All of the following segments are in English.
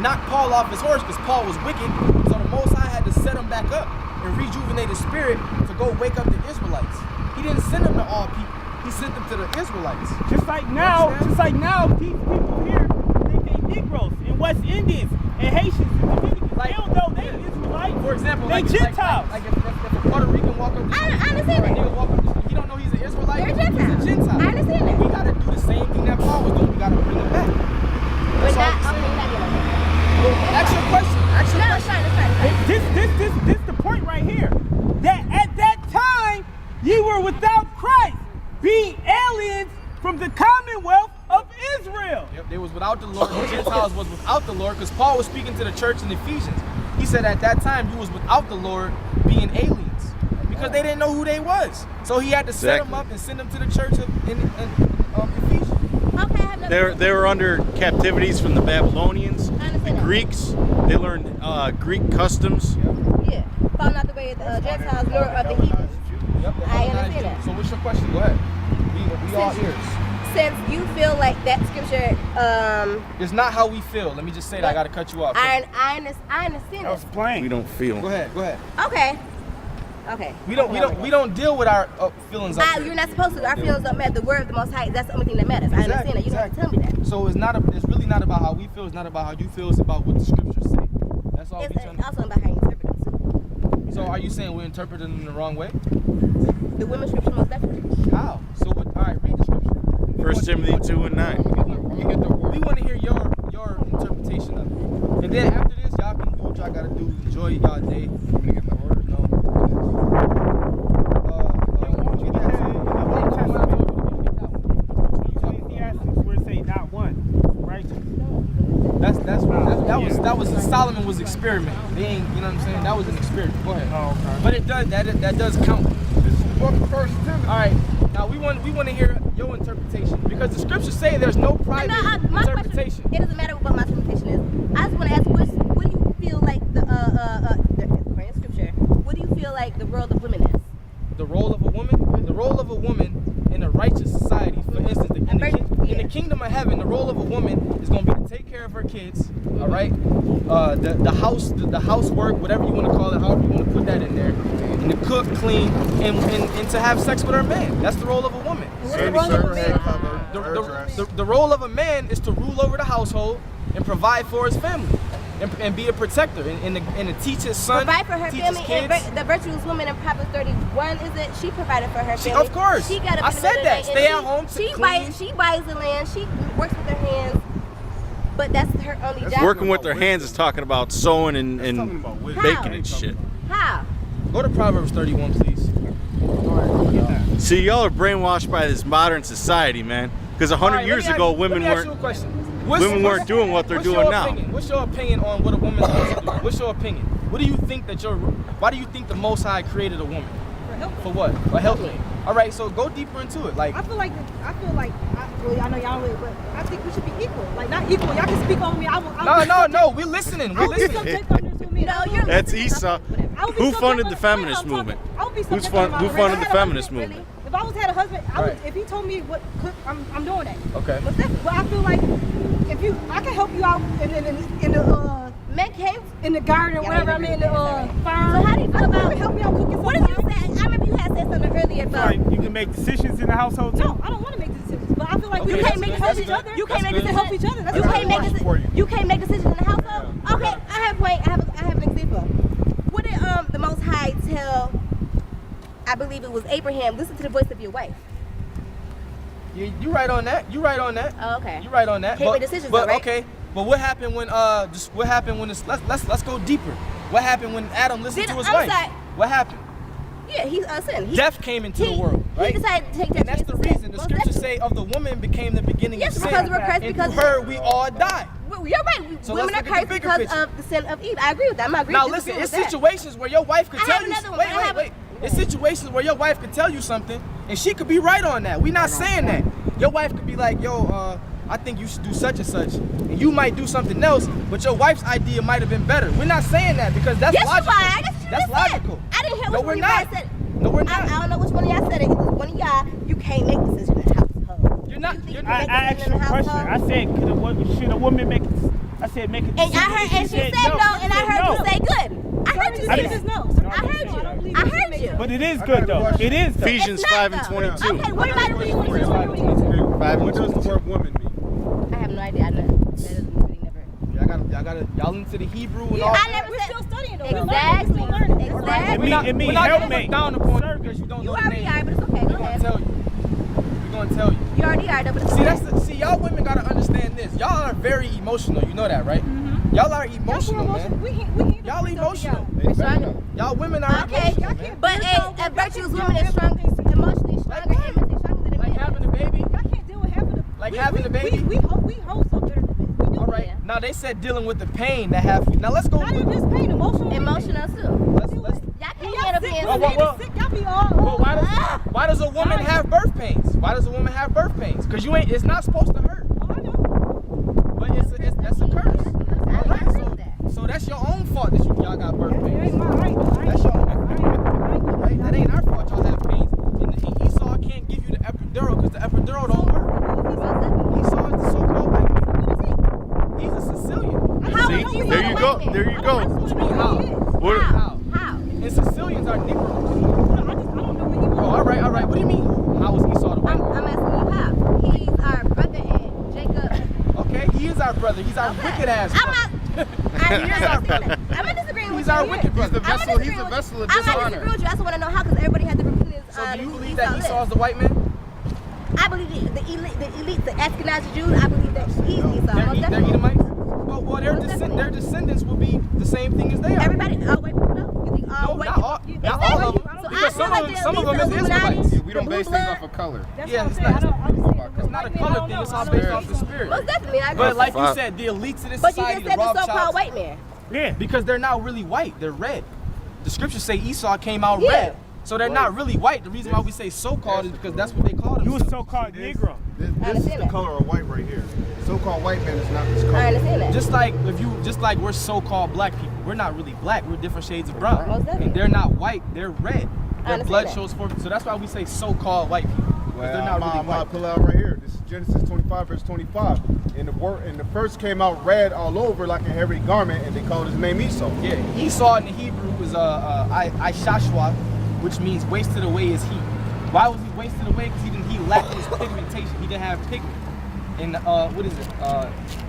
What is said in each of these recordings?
knock Paul off his horse because Paul was wicked. So the Most High had to set him back up and rejuvenate his spirit to go wake up the Israelites. He didn't send them to all people. He sent them to the Israelites. Just like now, these people here think they Negroes and West Indians and Haitians and Dominicans. They don't know they Israelites. For example, they Gentiles. Like if a Puerto Rican walk up the street, I understand that. Nigga walk up the street, he don't know he's an Israelite. They're Gentiles. He's a Gentile. I understand that. We gotta do the same thing that Paul was doing. We gotta bring him back. But not, Ask your question. Ask your no, question. This the point right here. That at that time ye were without Christ, being aliens from the commonwealth of Israel. Yep, they was without the Lord. The Gentiles was without the Lord because Paul was speaking to the church in Ephesians. He said at that time you was without the Lord, being aliens because they didn't know who they was. So he had to set them up and send them to the church in Ephesians. Okay, They were under captivities from the Babylonians, the Greeks. They learned Greek customs. Yeah, found out the way the Gentiles nor of the heathens. Yep, I understand that. So what's your question? Go ahead. We all ears. Since you feel like that scripture, It's not how we feel. Let me just say that. I gotta cut you off. I understand That was that. plain. We don't feel. Go ahead. Okay. We don't deal with our feelings. You're not supposed to. Our feelings don't matter. The word of the Most High, that's the only thing that matters. I understand that. You don't have to tell me that. So it's really not about how we feel. It's not about how you feel. It's about what the scriptures say. That's all. It's also about how you interpret them too. So are you saying we're interpreting them the wrong way? The women's scripture most definitely. How? So what? All right, read the scripture. 1 Timothy 2:9. We want to hear your interpretation of it. And then after this, y'all can do what y'all gotta do. Enjoy y'all day. I'm gonna get the orders. No. Where it say not one, right? That was Solomon was experimenting. They ain't, you know what I'm saying? That was an experiment. Go ahead. Oh, okay. But it does that does count. All right. Now we want to hear your interpretation because the scriptures say there's no private interpretation. It doesn't matter what my interpretation is. I just want to ask, what do you feel like the scripture? What do you feel like the role of women is? The role of a woman? The role of a woman in a righteous society, for instance, in the kingdom of heaven, the role of a woman is going to be to take care of her kids, all right? The housework, whatever you want to call it, however you want to put that in there, and to cook, clean, and to have sex with her man. That's the role of a woman. The role of a man is to rule over the household and provide for his family. And be a protector and to teach his son, provide for her teach family. his kids. And the virtuous woman in Proverbs 31, is it? She provided for her family. Of course. She got I said that. Stay at home. She buys the land. She works with her hands. But that's her only job. Working with their hands is talking about sewing and baking and shit. How? Go to Proverbs 31, please. See, y'all are brainwashed by this modern society, man. Because 100 years ago, women weren't doing what they're doing now. What's your opinion on what a woman's supposed to do? What's your opinion? What do you think why do you think the Most High created a woman? For help. For what? For helping. All right, so go deeper into it. Like I feel like well, I know y'all will, but I think we should be equal. Like not equal. Y'all can speak on me. No. We're listening. We're listening. That's Esau. Who funded the feminist movement? Who funded the feminist movement? If I had a husband, if he told me what cook, I'm doing that. Okay. But I feel like I can help you out in the men came in the garden or whatever. I'm in the farm. So how do you feel about help me out cooking? What did you say? I remember you had said something earlier about. You can make decisions in the household too. No, I don't want to make decisions, but I feel like you can't make decisions. You can't make decisions to help each other. You can't make decisions in the household. Okay, I have an example. What did the Most High tell? I believe it was Abraham. Listen to the voice of your wife. You right on that. Oh, okay. You right on that. Can't make decisions, but though, right? okay. But what happened when let's go deeper. What happened when Adam listened to his wife? What happened? Yeah, he sinned. Death came into the world, right? He decided to take that. And that's the reason. The scriptures say of the woman became the beginning of sin. Yes, because we're cursed. And because through her we all die. You're right. So women are cursed because of the sin of Eve. I agree with that. I'm not agreeing Now with listen, that. it's situations where your wife could tell you. Wait. It's situations where your wife could tell you something, and she could be right on that. We're not saying that. Your wife could be like, yo, I think you should do such and such, and you might do something else, but your wife's idea might have been better. We're not saying that because that's logical. That's logical. I didn't hear which one of y'all said it. No, we're not. I don't know which one of y'all said it. It was one of y'all. You can't make decisions in the household. You're not. I asked you a question. I said, should a woman make I said make a And decision. I heard, and she said no, and I heard you say good. I heard you say This is that. no. I heard you. I heard you. But it is good though. It is though. Ephesians It's not, 5:22. though. Okay, what about it? What does the word woman mean? I have no idea. I know. That doesn't mean never. Y'all into the Hebrew and all I that? never We're said. still studying though. Exactly. It Exactly. mean- it mean we're not gonna helpmate. look down upon you because you don't You know the already name. are, but it's okay. We're Go gonna ahead. tell you. We're gonna tell you. You already are, though, but it's See, okay. see, y'all women gotta understand this. Y'all are very emotional. You know that, right? Y'all are emotional, man. Y'all emotional. Y'all women are Okay, emotional, man. but a virtuous woman is strong, emotionally stronger, and mentally stronger than a Like man. having a baby. Y'all can't deal with half of the. Like having a baby. We hold so better than men. We do. All right. Yeah. Now they said dealing with the pain that have. Now let's go. Not even just pain, emotional. Emotional too. Let's. Y'all can't handle being Well, sick. Y'all be all. Well, why does a woman have birth pains? Why does a woman have birth pains? Because you ain't. It's not supposed to hurt. Oh, I know. But that's a curse. All right. agree with that. So that's your own fault that y'all got birth It pains. ain't my right. That's your own. Right? That ain't our fault. Y'all have pains. And Esau can't give you the epidural because the epidural don't work. Esau is the so-called white man. He's a Sicilian. How See, is he there a you white go. man? There you go. What you mean how? What? How? How? And Sicilians are Negroes. I don't know what you Oh, all right. What do you mean? How is Esau the white man? I'm asking you how. He's our brother and Jacob. Okay, he is our brother. He's our Okay. wicked ass I'm brother. not. He is our brother. I'm not disagreeing with He's you. our wicked brother. I'm not disagreeing with vessel you. of I'm not dishonor. disagreeing with you. I just want to know how, because everybody has different opinions. So do you who believe that is. Esau is the white man? I believe the elite, the Ashkenazi Jews. I believe that he's Esau. Most They're definitely. Edomites? Well, their, Most definitely. their descendants will be the same thing as they are. Everybody, all white people know. You think all No, white not people? all- You not think all so? of them. So Because I some feel of like them- the some of elites, them the is Illuminati, Israelites. Yeah, we don't the base blue things blood. off of color. That's Yeah, what I'm it's saying. not- I don't understand. It's not a color thing. It's all based off the spirit. Most definitely, I agree. But like you Fuck. said, the elites of this But you society, just the said the so-called Rothschilds, white man. Yeah. because they're not really white. They're red. The scriptures say Esau came out Yeah. red. So they're not really white. The reason why we say so-called is because that's what they call You a themselves. so-called Negro. This is understand the that. color of white right here. So-called white man is not this color. I understand that. Just like we're so-called black people. We're not really black. We're different shades of brown. Most definitely. And they're not white. They're red. Their understand blood that. shows forth. So that's why we say so-called white people. Because Well, they're not really I'm white. pull out right here. This is Genesis 25, verse 25. And the first came out red all over like a hairy garment, and they called his name Esau. Yeah, Esau in the Hebrew was Ishashwa, which means wasted away is he. Why was he wasted away? Because he lacked his pigmentation. He didn't have pigment. And what is it?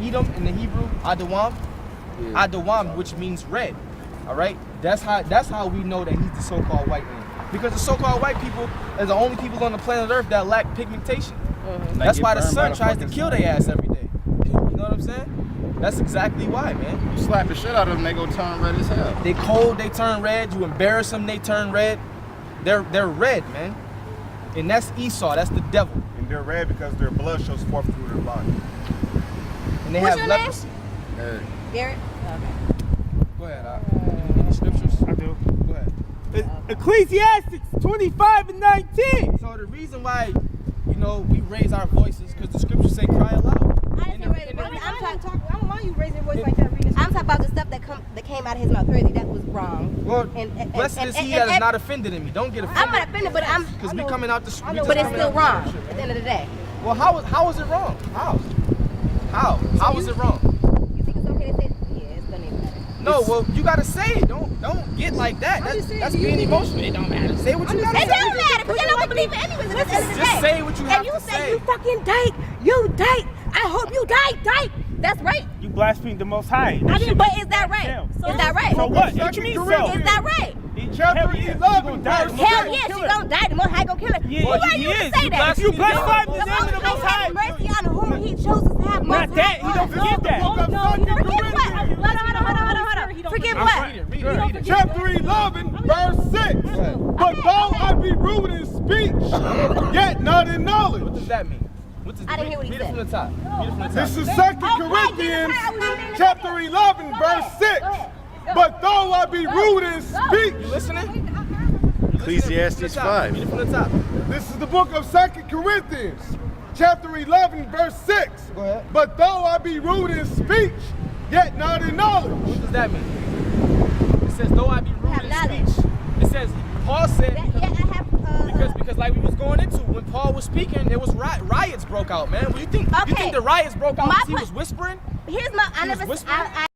Edom in the Hebrew, Adawam. Adawam, which means red. All right, that's how we know that he's the so-called white man. Because the so-called white people are the only people on the planet Earth that lack pigmentation. That's get why the burned by sun the tries to fucking kill sun. their ass every day. You know what I'm saying? That's exactly why, man. You slap the shit out of them, they gonna turn red as hell. They cold, they turn red. You embarrass them, they turn red. They're red, man. And that's Esau. That's the devil. And they're red because their blood shows forth through their body. And they What's have your name? leprosy. Yeah. Garrett? Okay. Go ahead. Any scriptures? I do. Go ahead. Ecclesiastes 25:19. So the reason why, we raise our voices because the scriptures say cry aloud. I didn't raise I I'm don't mind you raising your voice like that, reading. talking about the stuff that came out of his mouth earlier. That was wrong. Well, And- blessed and- is he and- that is and- not offended in me. Don't get offended. I'm not offended, but Because we coming out the street. but it's still wrong at the end of the day. Well, how is it wrong? How is it wrong? You think it's okay to say? Yeah, it's gonna even matter. No, well, you gotta say it. Don't get like that. I'm just saying, That's do you being think- emotional. It don't matter. Say what you gotta It say. don't matter because y'all don't believe it anyways. At the end of the Just day. say what you have And you to say say. you fucking dyke, you dyke. I hope you dyke. That's right. You blaspheme the Most High. I mean, but is that right? Hell. Is that right? So what? What you mean so? Is that right? Chapter Hell yeah, 11, die. verse Hell gonna yeah, kill she her. gonna die. The Most High gonna kill her. Yeah, Who are he you to is. say You that? If you blaspheme The the name of the Most Most High High, have mercy on whom He chooses to have mercy. not that. He don't forgive that. No, Forgive what? Hold on. Forgive what? Read it. Chapter 11, verse 6. But though I be rude in speech, yet not in What knowledge. does that mean? I didn't hear what he Read it said. from the top. Read it from the top. This is 2 Corinthians, chapter 11, verse 6. But though I be rude in You speech, listening? Ecclesiastes 5. Read it from the top. this is the book of 2 Corinthians, chapter 11, verse 6. Go ahead. But though I be rude in speech, yet not in knowledge. What does that mean? It says, though I be rude Have in knowledge. speech. It says, Paul said, Yeah, I have. because like we was going into, when Paul was speaking, there was riots broke out, man. You think Okay. the riots broke out My because he point- was whispering? here's my. I She was never. whispering? I